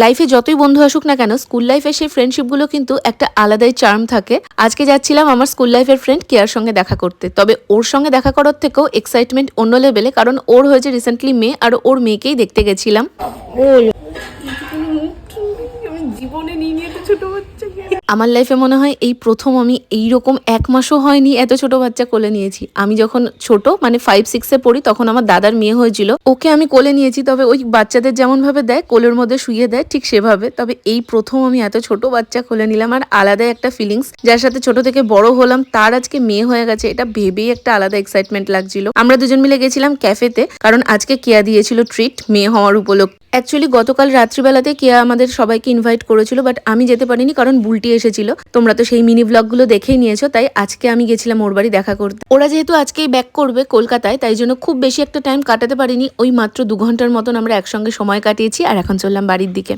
লাইফে যতই বন্ধু আসুক না কেন, স্কুল লাইফের সেই ফ্রেন্ডশিপগুলো কিন্তু একটা আলাদাই চার্ম থাকে। আজকে যাচ্ছিলাম আমার স্কুল লাইফের ফ্রেন্ড কেয়ার সঙ্গে দেখা করতে। তবে ওর সঙ্গে দেখা করার থেকেও এক্সাইটমেন্ট অন্য লেভেলে, কারণ ওর হয়েছে রিসেন্টলি মেয়ে, আর ওর মেয়েকেই দেখতে গেছিলাম। আমার লাইফে মনে হয় এই প্রথম আমি এইরকম 1 মাসও হয়নি এত ছোট বাচ্চা কোলে নিয়েছি। আমি যখন ছোট মানে 5-6-এ পড়ি তখন আমার দাদার মেয়ে হয়েছিল, ওকে আমি কোলে নিয়েছি। তবে ওই বাচ্চাদের যেমন ভাবে দেয় কোলের মধ্যে শুইয়ে দেয় ঠিক সেভাবে। তবে এই প্রথম আমি এত ছোট বাচ্চা কোলে নিলাম, আর আলাদাই একটা ফিলিংস। যার সাথে ছোট থেকে বড় হলাম তার আজকে মেয়ে হয়ে গেছে, এটা ভেবেই একটা আলাদা এক্সাইটমেন্ট লাগছিল। আমরা দুজন মিলে গেছিলাম ক্যাফেতে, কারণ আজকে কেয়া দিয়েছিল ট্রিট মেয়ে হওয়ার উপলক্ষে। অ্যাকচুয়ালি গতকাল রাত্রিবেলাতে কেয়া আমাদের সবাইকে ইনভাইট করেছিল, বাট আমি যেতে পারিনি কারণ বুলটি এসেছিল। তোমরা তো সেই মিনি ব্লগগুলো দেখেই নিয়েছো, তাই আজকে আমি গেছিলাম ওর বাড়ি দেখা করতে। ওরা যেহেতু আজকেই ব্যাক করবে কলকাতায়, তাই জন্য খুব বেশি একটা টাইম কাটাতে পারিনি। ওই মাত্র 2 ঘন্টার মতন আমরা একসঙ্গে সময় কাটিয়েছি, আর এখন চললাম বাড়ির দিকে।